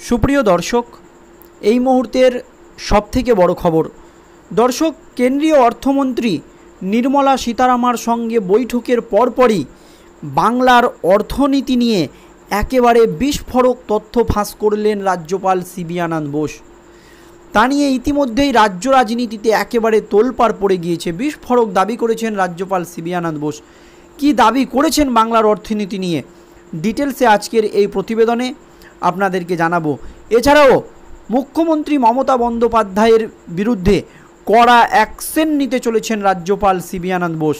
সুপ্রিয় দর্শক, এই মুহূর্তের সবথেকে বড় খবর। দর্শক, কেন্দ্রীয় অর্থমন্ত্রী নির্মলা সীতারামার সঙ্গে বৈঠকের পরপরই বাংলার অর্থনীতি নিয়ে একেবারে বিস্ফোরক তথ্য ফাঁস করলেন রাজ্যপাল সিবি আনন্দ বোস। তা নিয়ে ইতিমধ্যেই রাজ্য রাজনীতিতে একেবারে তোলপাড় পড়ে গিয়েছে। বিস্ফোরক দাবি করেছেন রাজ্যপাল সিবি আনন্দ বোস। কী দাবি করেছেন বাংলার অর্থনীতি নিয়ে, ডিটেলসে আজকের এই প্রতিবেদনে আপনাদেরকে জানাবো। এছাড়াও মুখ্যমন্ত্রী মমতা বন্দ্যোপাধ্যায়ের বিরুদ্ধে কড়া অ্যাকশন নিতে চলেছেন রাজ্যপাল সিবি আনন্দ বোস।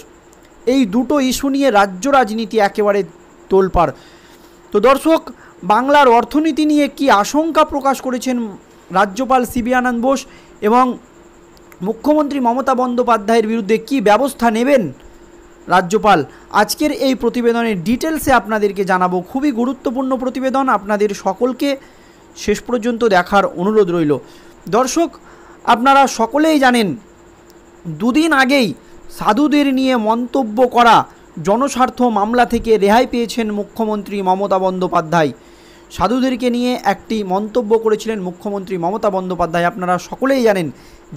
এই দুটো ইস্যু নিয়ে রাজ্য রাজনীতি একেবারে তোলপাড়। তো দর্শক, বাংলার অর্থনীতি নিয়ে কি আশঙ্কা প্রকাশ করেছেন রাজ্যপাল সিবি আনন্দ বোস এবং মুখ্যমন্ত্রী মমতা বন্দ্যোপাধ্যায়ের বিরুদ্ধে কি ব্যবস্থা নেবেন রাজ্যপাল, আজকের এই প্রতিবেদনের ডিটেলসে আপনাদেরকে জানাবো। খুবই গুরুত্বপূর্ণ প্রতিবেদন, আপনাদের সকলকে শেষ পর্যন্ত দেখার অনুরোধ রইল। দর্শক, আপনারা সকলেই জানেন, দুদিন আগেই সাধুদের নিয়ে মন্তব্য করা জনস্বার্থ মামলা থেকে রেহাই পেয়েছেন মুখ্যমন্ত্রী মমতা বন্দ্যোপাধ্যায়। সাধুদেরকে নিয়ে একটি মন্তব্য করেছিলেন মুখ্যমন্ত্রী মমতা বন্দ্যোপাধ্যায়, আপনারা সকলেই জানেন।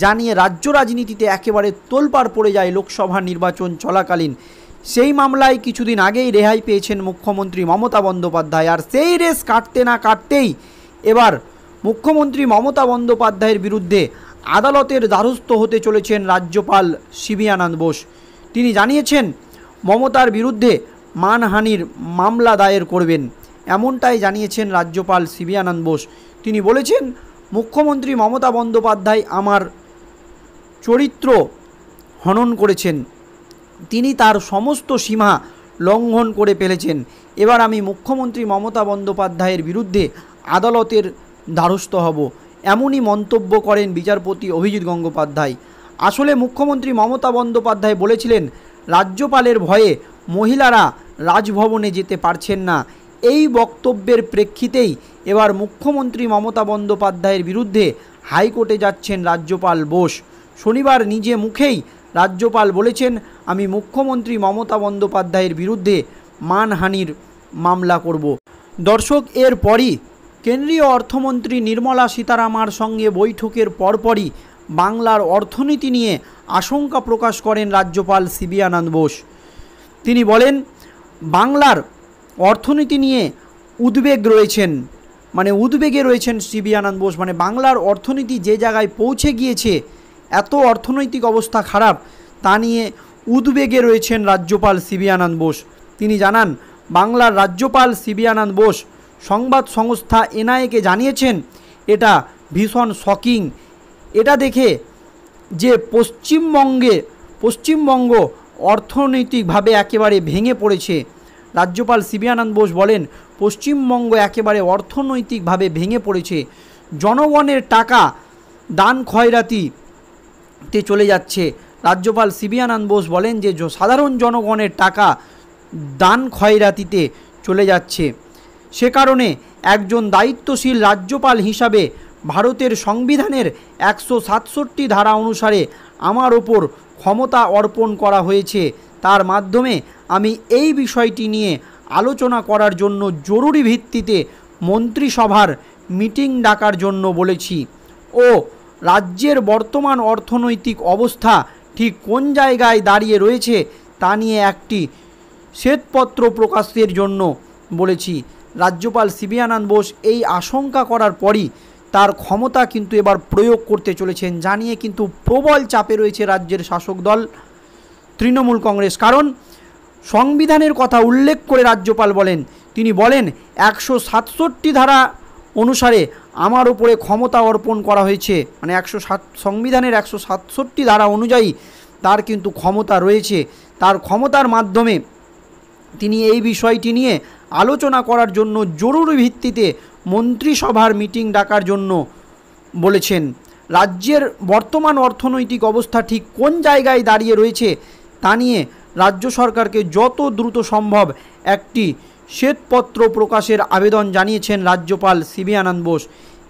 যা নিয়ে রাজ্য রাজনীতিতে একেবারে তোলপাড় পড়ে যায় লোকসভা নির্বাচন চলাকালীন। সেই মামলায় কিছুদিন আগেই রেহাই পেয়েছেন মুখ্যমন্ত্রী মমতা বন্দ্যোপাধ্যায়। আর সেই রেস কাটতে না কাটতেই এবার মুখ্যমন্ত্রী মমতা বন্দ্যোপাধ্যায়ের বিরুদ্ধে আদালতের দ্বারস্থ হতে চলেছেন রাজ্যপাল সিবি আনন্দ বোস। তিনি জানিয়েছেন মমতার বিরুদ্ধে মানহানির মামলা দায়ের করবেন, এমনটাই জানিয়েছেন রাজ্যপাল সিবি আনন্দ বোস। তিনি বলেছেন, মুখ্যমন্ত্রী মমতা বন্দ্যোপাধ্যায় আমার চরিত্র হনন করেছেন, তিনি তার সমস্ত সীমা লঙ্ঘন করে ফেলেছেন। এবার আমি মুখ্যমন্ত্রী মমতা বন্দ্যোপাধ্যায়ের বিরুদ্ধে আদালতের দ্বারস্থ হব, এমনই মন্তব্য করেন বিচারপতি অভিজিৎ গঙ্গোপাধ্যায়। আসলে মুখ্যমন্ত্রী মমতা বন্দ্যোপাধ্যায় বলেছিলেন রাজ্যপালের ভয়ে মহিলারা রাজভবনে যেতে পারছেন না। এই বক্তব্যের প্রেক্ষিতেই এবার মুখ্যমন্ত্রী মমতা বন্দ্যোপাধ্যায়ের বিরুদ্ধে হাইকোর্টে যাচ্ছেন রাজ্যপাল বোস। শনিবার নিজে মুখেই রাজ্যপাল বলেছেন, আমি মুখ্যমন্ত্রী মমতা বন্দ্যোপাধ্যায়ের বিরুদ্ধে মানহানির মামলা করব। দর্শক, এরপরই কেন্দ্রীয় অর্থমন্ত্রী নির্মলা সীতারামার সঙ্গে বৈঠকের পরপরই বাংলার অর্থনীতি নিয়ে আশঙ্কা প্রকাশ করেন রাজ্যপাল সিবি আনন্দ বোস। তিনি বলেন, বাংলার অর্থনীতি নিয়ে উদ্বেগে রয়েছেন সিবি আনন্দ বোস। মানে বাংলার অর্থনীতি যে জায়গায় পৌঁছে গিয়েছে, এত অর্থনৈতিক অবস্থা খারাপ, তা নিয়ে উদ্বেগে রয়েছেন রাজ্যপাল সিবি আনন্দ বোস। তিনি জানান, বাংলার রাজ্যপাল সিবি আনন্দ বোস সংবাদ সংস্থা এনআইকে জানিয়েছেন, এটা ভীষণ শকিং। এটা দেখে যে পশ্চিমবঙ্গ অর্থনৈতিকভাবে একেবারে ভেঙে পড়েছে। রাজ্যপাল সিবি আনন্দ বোস বলেন, পশ্চিমবঙ্গ একেবারে অর্থনৈতিকভাবে ভেঙে পড়েছে। জনগণের টাকা দান খয়রাতিতে চলে যাচ্ছে। রাজ্যপাল সিবি আনন্দ বোস বলেন যে সাধারণ জনগণের টাকা দান খয়রাতিতে চলে যাচ্ছে। সে কারণে একজন দায়িত্বশীল রাজ্যপাল হিসাবে ভারতের সংবিধানের 167 ধারা অনুসারে আমার ওপর ক্ষমতা অর্পণ করা হয়েছে। তার মাধ্যমে আমি এই বিষয়টি নিয়ে আলোচনা করার জন্য জরুরি ভিত্তিতে মন্ত্রিসভার মিটিং ডাকার জন্য বলেছি ও রাজ্যের বর্তমান অর্থনৈতিক অবস্থা ঠিক কোন জায়গায় দাঁড়িয়ে রয়েছে তা নিয়ে একটি শ্বেতপত্র প্রকাশের জন্য বলেছি। রাজ্যপাল সিবি আনন্দ বোস এই আশঙ্কা করার পরই তার ক্ষমতা কিন্তু এবার প্রয়োগ করতে চলেছেন, জানিয়ে কিন্তু প্রবল চাপে রয়েছে রাজ্যের শাসক দল তৃণমূল কংগ্রেস। কারণ সংবিধানের কথা উল্লেখ করে রাজ্যপাল বলেন, তিনি বলেন 167 ধারা অনুসারে আমার উপরে ক্ষমতা অর্পণ করা হয়েছে। মানে সংবিধানের 167 ধারা অনুযায়ী তার কিন্তু ক্ষমতা রয়েছে। তার ক্ষমতার মাধ্যমে তিনি এই বিষয়টি নিয়ে আলোচনা করার জন্য জরুরি ভিত্তিতে মন্ত্রিসভার মিটিং ডাকার জন্য বলেছেন। রাজ্যের বর্তমান অর্থনৈতিক অবস্থা ঠিক কোন জায়গায় দাঁড়িয়ে রয়েছে তা নিয়ে রাজ্য সরকারকে যত দ্রুত সম্ভব একটি শ্বেতপত্র প্রকাশের আবেদন জানিয়েছেন রাজ্যপাল সিবি আনন্দ বোস।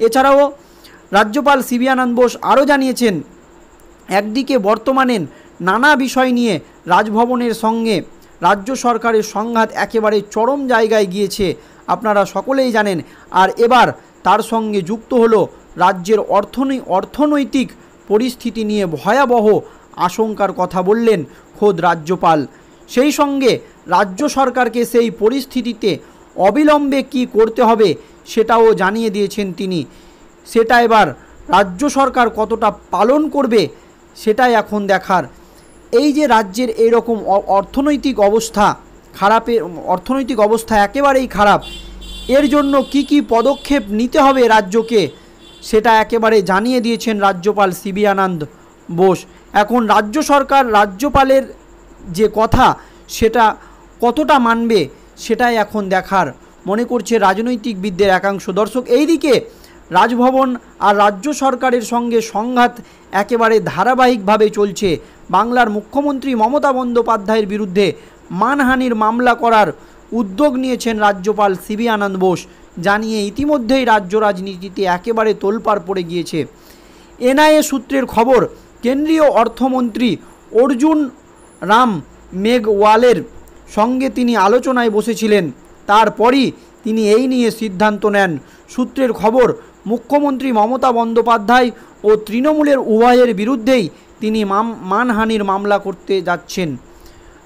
এছাড়াও রাজ্যপাল সিবি আনন্দ বোস আরও জানিয়েছেন, একদিকে বর্তমানে নানা বিষয় নিয়ে রাজভবনের সঙ্গে রাজ্য সরকারের সংঘাত একেবারে চরম জায়গায় গিয়েছে, আপনারা সকলেই জানেন। আর এবার তার সঙ্গে যুক্ত হলো রাজ্যের অর্থনৈতিক পরিস্থিতি নিয়ে ভয়াবহ আশঙ্কার কথা বললেন খোদ রাজ্যপাল। সেই সঙ্গে রাজ্য সরকারকে সেই পরিস্থিতিতে অবিলম্বে কি করতে হবে সেটাও জানিয়ে দিয়েছেন তিনি। সেটা এবার রাজ্য সরকার কতটা পালন করবে সেটাই এখন দেখার। এই যে রাজ্যের এইরকম অর্থনৈতিক অবস্থা একেবারেই খারাপ, এর জন্য কি পদক্ষেপ নিতে হবে রাজ্যকে সেটা একেবারে জানিয়ে দিয়েছেন রাজ্যপাল সিবি আনন্দ বোস। এখন রাজ্য সরকার রাজ্যপালের যে কথা সেটা কতটা মানবে সেটাই এখন দেখার মনে করছে রাজনৈতিকবিদদের একাংশ। দর্শক, এইদিকে রাজভবন আর রাজ্য সরকারের সঙ্গে সংঘাত একেবারে ধারাবাহিকভাবে চলছে। বাংলার মুখ্যমন্ত্রী মমতা বন্দ্যোপাধ্যায়ের বিরুদ্ধে মানহানির মামলা করার উদ্যোগ নিয়েছেন রাজ্যপাল সিবি আনন্দ বোস, জানিয়ে ইতিমধ্যেই রাজ্য রাজনীতিতে একেবারে তোলপাড় পড়ে গিয়েছে। এনআইএ সূত্রের খবর, কেন্দ্রীয় অর্থমন্ত্রী অর্জুন রাম মেঘওয়ালের সঙ্গে তিনি আলোচনায় বসেছিলেন, তারপরই তিনি এই নিয়ে সিদ্ধান্ত নেন। সূত্রের খবর, মুখ্যমন্ত্রী মমতা বন্দ্যোপাধ্যায় ও তৃণমূলের উভয়ের বিরুদ্ধেই তিনি মানহানির মামলা করতে যাচ্ছেন।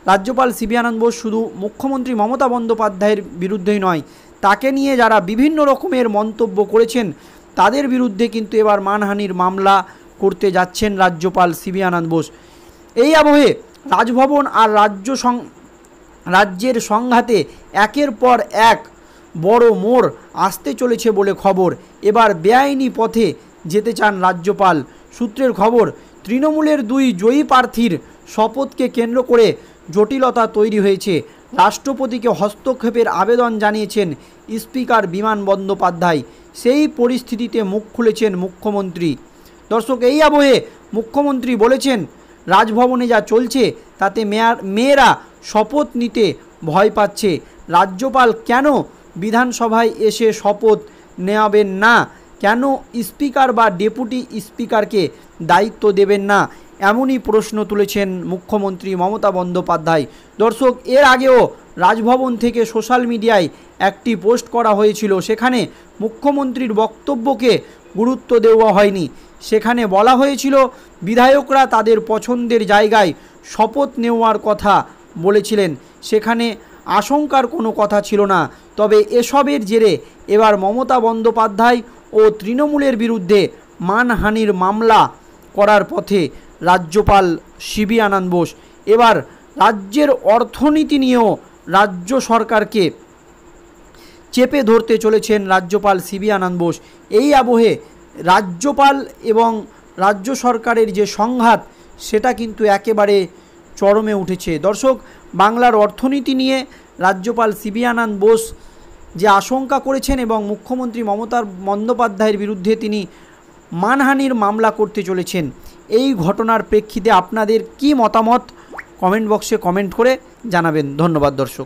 রাজ্যপাল সিবি আনন্দ বোস শুধু মুখ্যমন্ত্রী মমতা বন্দ্যোপাধ্যায়ের বিরুদ্ধেই নয়, তাকে নিয়ে যারা বিভিন্ন রকমের মন্তব্য করেছেন তাদের বিরুদ্ধে কিন্তু এবার মানহানির মামলা করতে যাচ্ছেন রাজ্যপাল সিবি আনন্দ বোস। এই আবহে রাজভবন আর রাজ্যের সংঘাতে একের পর এক বড় মোড় আসতে চলেছে বলে খবর। এবার বেআইনি পথে যেতে চান রাজ্যপাল। সূত্রের খবর, তৃণমূলের দুই জয়ী প্রার্থীর শপথকে কেন্দ্র করে জটিলতা তৈরি হয়েছে। রাষ্ট্রপতিকে হস্তক্ষেপের আবেদন জানিয়েছেন স্পিকার বিমান বন্দ্যোপাধ্যায়। সেই পরিস্থিতিতে মুখ খুলেছেন মুখ্যমন্ত্রী। দর্শক, এই আবহে মুখ্যমন্ত্রী বলেছেন, রাজভবনে যা চলছে তাতে মেয়েরা শপথ নিতে ভয় পাচ্ছে। রাজ্যপাল কেন বিধানসভায় এসে শপথ নেওয়াবেন না? কেন স্পিকার বা ডেপুটি স্পিকারকে দায়িত্ব দেবেন না? এমনই প্রশ্ন তুলেছেন মুখ্যমন্ত্রী মমতা বন্দ্যোপাধ্যায়। দর্শক, এর আগেও রাজভবন থেকে সোশ্যাল মিডিয়ায় একটি পোস্ট করা হয়েছিল, সেখানে মুখ্যমন্ত্রীর বক্তব্যকে গুরুত্ব দেওয়া হয়নি। সেখানে বলা হয়েছিল বিধায়করা তাদের পছন্দের জায়গায় শপথ নেওয়ার কথা বলেছিলেন, সেখানে আশঙ্কার কোনো কথা ছিল না। তবে এসবের জেরে এবার মমতা বন্দ্যোপাধ্যায় ও তৃণমূলের বিরুদ্ধে মানহানির মামলা করার পথে রাজ্যপাল সিবি আনন্দ বোস। এবার রাজ্যের অর্থনীতি নিয়েও রাজ্য সরকারকে চেপে ধরতে চলেছেন রাজ্যপাল সিবি আনন্দ বোস। এই আবহে রাজ্যপাল এবং রাজ্য সরকারের যে সংঘাত সেটা কিন্তু একেবারে চরমে উঠেছে। দর্শক, বাংলার অর্থনীতি নিয়ে রাজ্যপাল সিবি আনন্দ বোস যে আশঙ্কা করেছেন এবং মুখ্যমন্ত্রী মমতা বন্দ্যোপাধ্যায়ের বিরুদ্ধে তিনি মানহানির মামলা করতে চলেছেন, এই ঘটনার প্রেক্ষিতে আপনাদের কি মতামত কমেন্ট বক্সে কমেন্ট করে জানাবেন। ধন্যবাদ দর্শক।